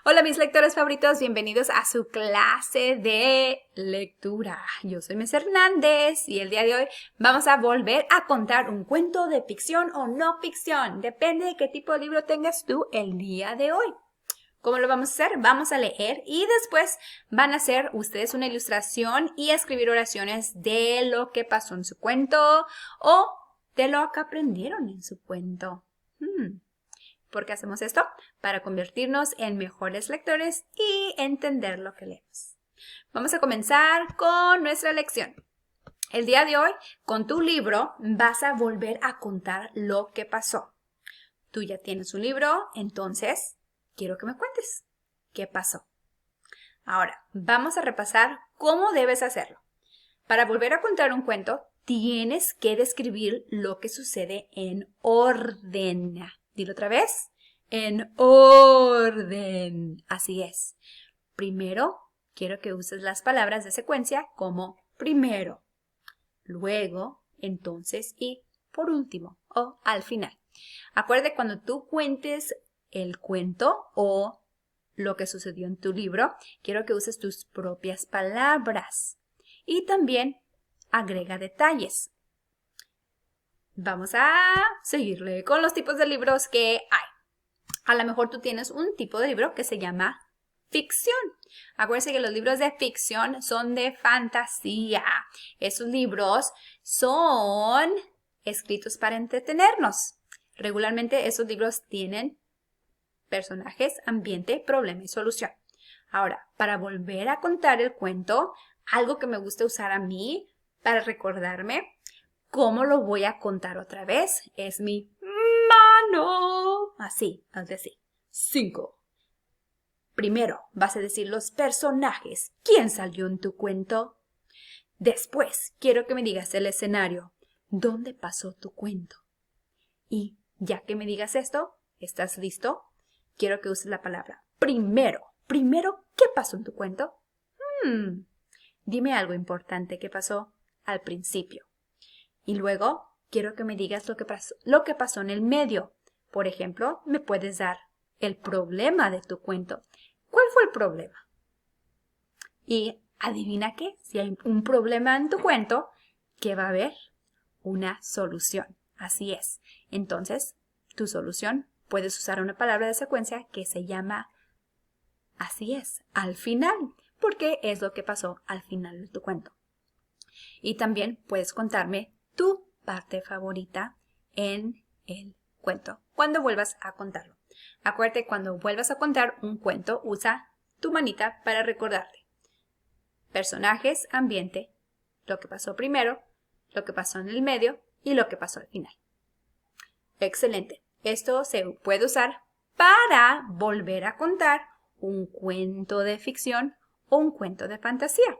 Hola mis lectores favoritos, bienvenidos a su clase de lectura. Yo soy Miss Hernández y el día de hoy vamos a volver a contar un cuento de ficción o no ficción. Depende de qué tipo de libro tengas tú el día de hoy. ¿Cómo lo vamos a hacer? Vamos a leer y después van a hacer ustedes una ilustración y escribir oraciones de lo que pasó en su cuento o de lo que aprendieron en su cuento. ¿Por qué hacemos esto? Para convertirnos en mejores lectores y entender lo que leemos. Vamos a comenzar con nuestra lección. El día de hoy, con tu libro, vas a volver a contar lo que pasó. Tú ya tienes un libro, entonces quiero que me cuentes qué pasó. Ahora, vamos a repasar cómo debes hacerlo. Para volver a contar un cuento, tienes que describir lo que sucede en orden. Dilo otra vez. En orden. Así es. Primero, quiero que uses las palabras de secuencia como primero, luego, entonces y por último o al final. Acuérdate cuando tú cuentes el cuento o lo que sucedió en tu libro, quiero que uses tus propias palabras y también agrega detalles. Vamos a seguirle con los tipos de libros que hay. A lo mejor tú tienes un tipo de libro que se llama ficción. Acuérdense que los libros de ficción son de fantasía. Esos libros son escritos para entretenernos. Regularmente esos libros tienen personajes, ambiente, problema y solución. Ahora, para volver a contar el cuento, algo que me gusta usar a mí para recordarme cómo lo voy a contar otra vez es mi mano. Así, haz de así. 5. Primero vas a decir los personajes. ¿Quién salió en tu cuento? Después quiero que me digas el escenario. ¿Dónde pasó tu cuento? Y ya que me digas esto, ¿estás listo? Quiero que uses la palabra primero. Primero, ¿qué pasó en tu cuento? Dime algo importante que pasó al principio. Y luego quiero que me digas lo que pasó en el medio. Por ejemplo, me puedes dar el problema de tu cuento. ¿Cuál fue el problema? Y adivina qué, si hay un problema en tu cuento, ¿qué va a haber? Una solución. Así es. Entonces, tu solución, puedes usar una palabra de secuencia que se llama así es, al final, porque es lo que pasó al final de tu cuento. Y también puedes contarme tu parte favorita en el cuento, cuando vuelvas a contarlo. Acuérdate, cuando vuelvas a contar un cuento, usa tu manita para recordarte. Personajes, ambiente, lo que pasó primero, lo que pasó en el medio y lo que pasó al final. Excelente. Esto se puede usar para volver a contar un cuento de ficción o un cuento de fantasía.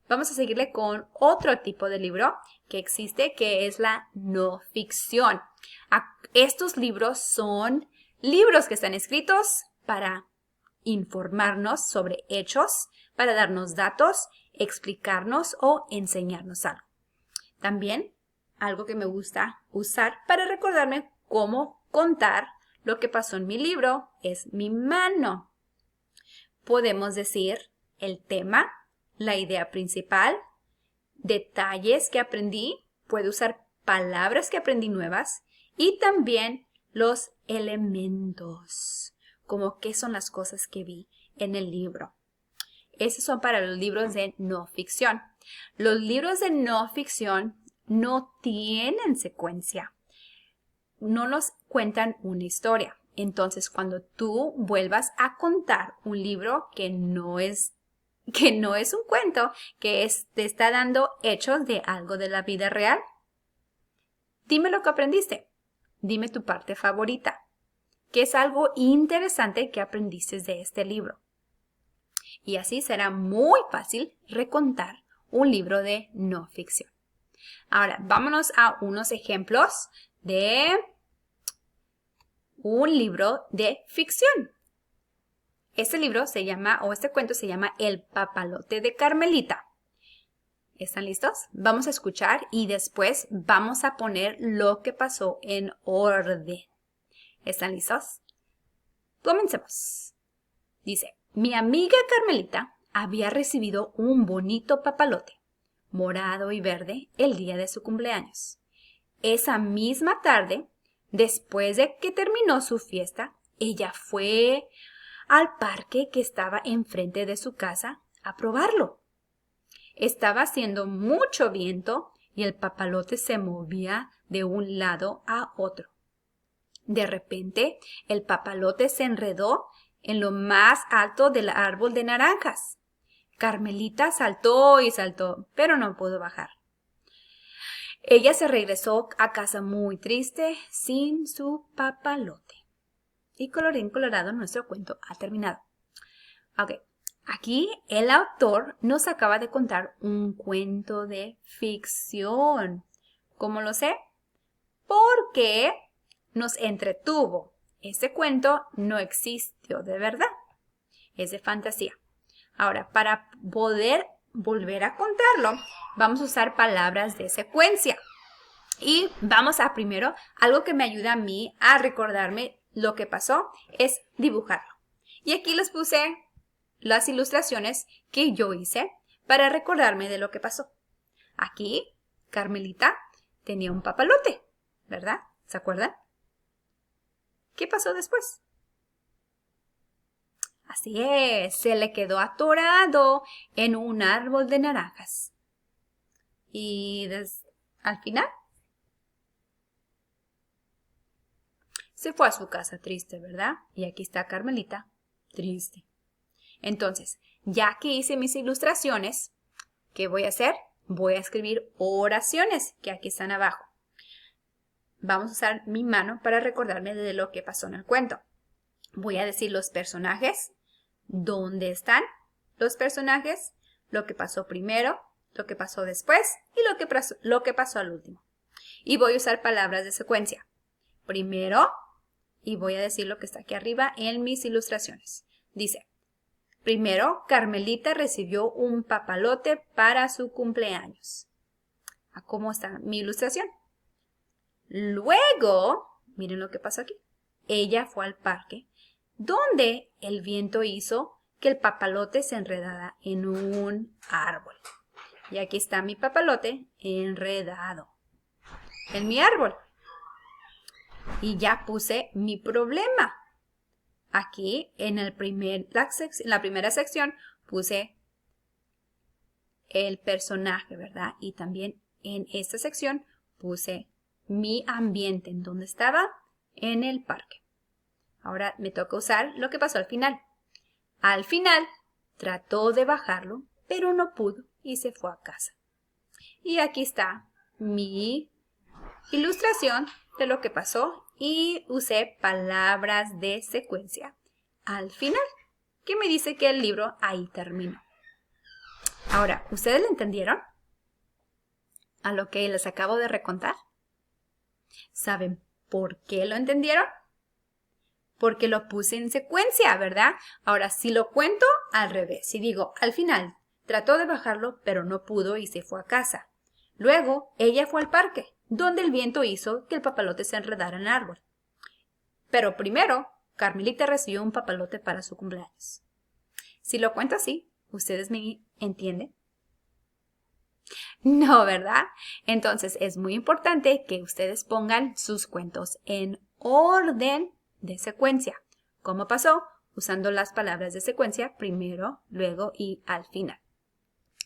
Vamos a seguirle con otro tipo de libro que existe, que es la no ficción. Estos libros son libros que están escritos para informarnos sobre hechos, para darnos datos, explicarnos o enseñarnos algo. También algo que me gusta usar para recordarme cómo contar lo que pasó en mi libro es mi mano. Podemos decir el tema, la idea principal, detalles que aprendí, puedo usar palabras que aprendí nuevas y también los elementos, como qué son las cosas que vi en el libro. Esos son para los libros de no ficción. Los libros de no ficción no tienen secuencia, no nos cuentan una historia. Entonces, cuando tú vuelvas a contar un libro que no es un cuento, te está dando hechos de algo de la vida real, dime lo que aprendiste. Dime tu parte favorita. ¿Qué es algo interesante que aprendiste de este libro? Y así será muy fácil recontar un libro de no ficción. Ahora, vámonos a unos ejemplos de un libro de ficción. Este cuento se llama El papalote de Carmelita. ¿Están listos? Vamos a escuchar y después vamos a poner lo que pasó en orden. ¿Están listos? Comencemos. Dice, mi amiga Carmelita había recibido un bonito papalote, morado y verde, el día de su cumpleaños. Esa misma tarde, después de que terminó su fiesta, ella fue al parque que estaba enfrente de su casa a probarlo. Estaba haciendo mucho viento y el papalote se movía de un lado a otro. De repente, el papalote se enredó en lo más alto del árbol de naranjas. Carmelita saltó y saltó, pero no pudo bajar. Ella se regresó a casa muy triste, sin su papalote. Y colorín colorado, nuestro cuento ha terminado. Ok, aquí el autor nos acaba de contar un cuento de ficción. ¿Cómo lo sé? Porque nos entretuvo. Ese cuento no existió de verdad. Es de fantasía. Ahora, para poder volver a contarlo, vamos a usar palabras de secuencia. Y vamos a primero, algo que me ayuda a mí a recordarme lo que pasó, es dibujarlo. Y aquí les puse las ilustraciones que yo hice para recordarme de lo que pasó. Aquí, Carmelita tenía un papalote, ¿verdad? ¿Se acuerdan? ¿Qué pasó después? Así es, se le quedó atorado en un árbol de naranjas. Y al final se fue a su casa triste, ¿verdad? Y aquí está Carmelita, triste. Entonces, ya que hice mis ilustraciones, ¿qué voy a hacer? Voy a escribir oraciones que aquí están abajo. Vamos a usar mi mano para recordarme de lo que pasó en el cuento. Voy a decir los personajes, dónde están los personajes, lo que pasó primero, lo que pasó después y lo que pasó al último. Y voy a usar palabras de secuencia. Primero, y voy a decir lo que está aquí arriba en mis ilustraciones. Dice, primero, Carmelita recibió un papalote para su cumpleaños. ¿Cómo está mi ilustración? Luego, miren lo que pasó aquí. Ella fue al parque, donde el viento hizo que el papalote se enredara en un árbol. Y aquí está mi papalote enredado en mi árbol. Y ya puse mi problema. Aquí en la primera sección puse el personaje, ¿verdad? Y también en esta sección puse mi ambiente, en donde estaba, en el parque. Ahora me toca usar lo que pasó al final. Al final trató de bajarlo, pero no pudo y se fue a casa. Y aquí está mi ilustración de lo que pasó y usé palabras de secuencia al final, que me dice que el libro ahí terminó. Ahora, ¿ustedes le entendieron a lo que les acabo de recontar? ¿Saben por qué lo entendieron? Porque lo puse en secuencia, ¿verdad? Ahora, si lo cuento al revés, si digo, al final, trató de bajarlo, pero no pudo y se fue a casa. Luego, ella fue al parque, donde el viento hizo que el papalote se enredara en el árbol. Pero primero, Carmelita recibió un papalote para su cumpleaños. Si lo cuento así, ¿ustedes me entienden? No, ¿verdad? Entonces, es muy importante que ustedes pongan sus cuentos en orden de secuencia. ¿Cómo pasó? Usando las palabras de secuencia primero, luego y al final.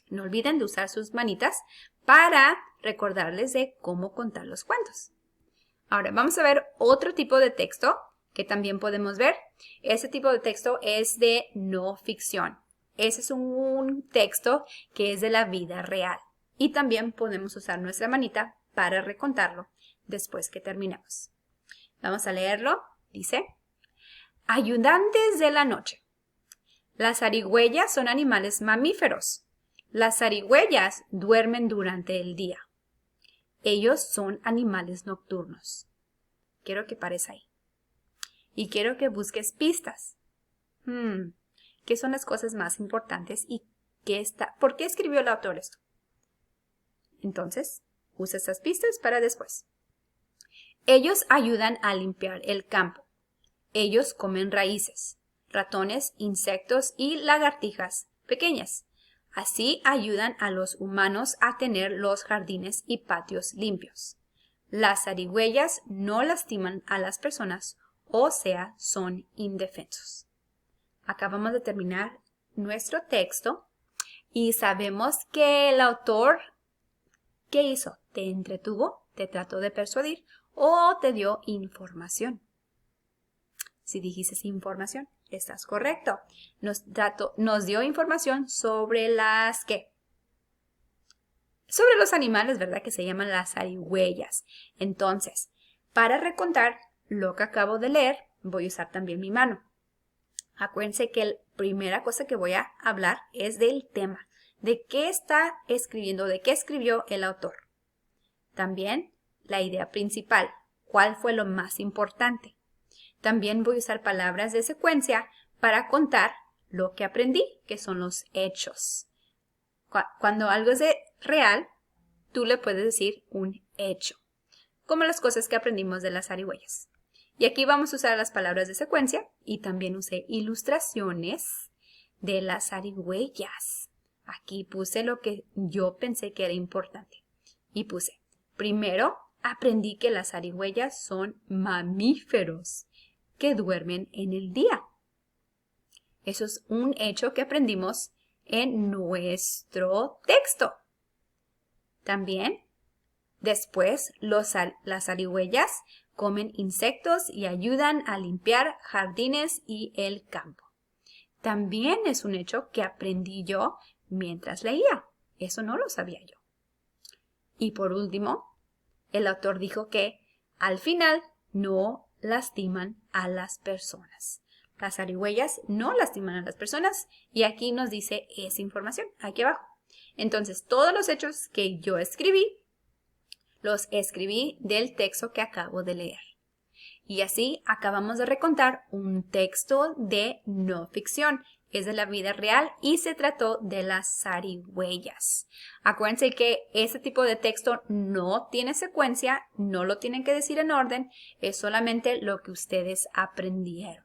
No olviden de usar sus manitas para recordarles de cómo contar los cuentos. Ahora vamos a ver otro tipo de texto que también podemos ver. Este tipo de texto es de no ficción. Ese es un texto que es de la vida real. Y también podemos usar nuestra manita para recontarlo después que terminemos. Vamos a leerlo. Dice, ayudantes de la noche. Las zarigüeyas son animales mamíferos. Las zarigüeyas duermen durante el día. Ellos son animales nocturnos. Quiero que pares ahí. Y quiero que busques pistas. ¿Qué son las cosas más importantes y por qué escribió el autor esto? Entonces, usa esas pistas para después. Ellos ayudan a limpiar el campo. Ellos comen raíces. ratones, insectos y lagartijas pequeñas. Así ayudan a los humanos a tener los jardines y patios limpios. Las zarigüeyas no lastiman a las personas, o sea, son indefensos. Acabamos de terminar nuestro texto y sabemos que el autor, ¿qué hizo? Te entretuvo, te trató de persuadir o te dio información. Si dijiste información, estás correcto. Nos dio información sobre las ¿qué? Sobre los animales, ¿verdad? Que se llaman las zarigüeyas. Entonces, para recontar lo que acabo de leer, voy a usar también mi mano. Acuérdense que la primera cosa que voy a hablar es del tema. ¿De qué está escribiendo? ¿De qué escribió el autor? También la idea principal. ¿Cuál fue lo más importante? También voy a usar palabras de secuencia para contar lo que aprendí, que son los hechos. Cuando algo es real, tú le puedes decir un hecho, como las cosas que aprendimos de las zarigüeyas. Y aquí vamos a usar las palabras de secuencia y también usé ilustraciones de las zarigüeyas. Aquí puse lo que yo pensé que era importante. Y puse, primero, aprendí que las zarigüeyas son mamíferos que duermen en el día. Eso es un hecho que aprendimos en nuestro texto. También, después, las zarigüeyas comen insectos y ayudan a limpiar jardines y el campo. También es un hecho que aprendí yo mientras leía. Eso no lo sabía yo. Y por último, el autor dijo que al final no lastiman a las personas. Las zarigüeyas no lastiman a las personas y aquí nos dice esa información, aquí abajo. Entonces, todos los hechos que yo escribí, los escribí del texto que acabo de leer. Y así acabamos de recontar un texto de no ficción. Es de la vida real y se trató de las zarigüeyas. Acuérdense que este tipo de texto no tiene secuencia, no lo tienen que decir en orden, es solamente lo que ustedes aprendieron.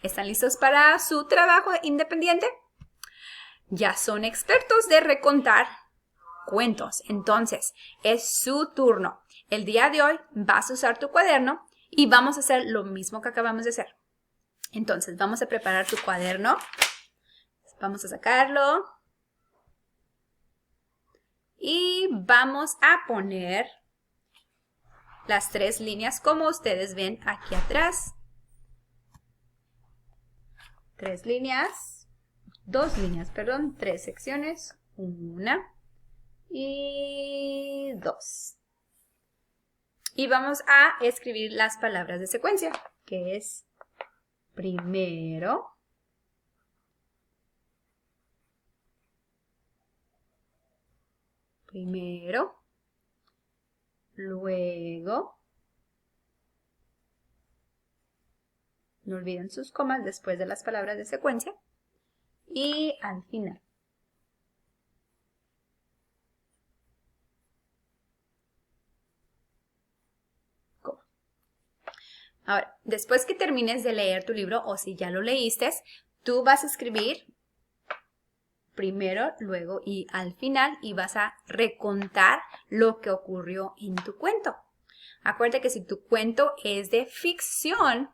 ¿Están listos para su trabajo independiente? Ya son expertos de recontar cuentos, entonces es su turno. El día de hoy vas a usar tu cuaderno y vamos a hacer lo mismo que acabamos de hacer. Entonces, vamos a preparar tu cuaderno. Vamos a sacarlo. Y vamos a poner las 3 líneas como ustedes ven aquí atrás. 3 líneas. 2 líneas, perdón. 3 secciones. 1 y 2. Y vamos a escribir las palabras de secuencia, que es primero, luego, no olviden sus comas después de las palabras de secuencia, y al final. Coma. Ahora, después que termines de leer tu libro, o si ya lo leíste, tú vas a escribir primero, luego y al final y vas a recontar lo que ocurrió en tu cuento. Acuérdate que si tu cuento es de ficción,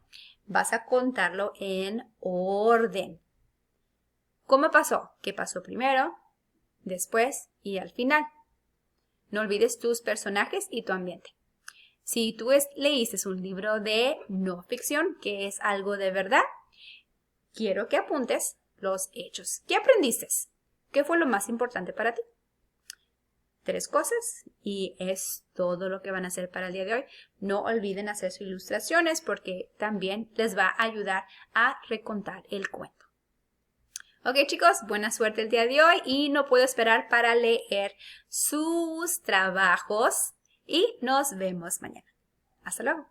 vas a contarlo en orden. ¿Cómo pasó? ¿Qué pasó primero, después y al final? No olvides tus personajes y tu ambiente. Si tú leíste un libro de no ficción, que es algo de verdad, quiero que apuntes los hechos. ¿Qué aprendiste? ¿Qué fue lo más importante para ti? 3 cosas y es todo lo que van a hacer para el día de hoy. No olviden hacer sus ilustraciones porque también les va a ayudar a recontar el cuento. Ok, chicos, buena suerte el día de hoy y no puedo esperar para leer sus trabajos y nos vemos mañana. Hasta luego.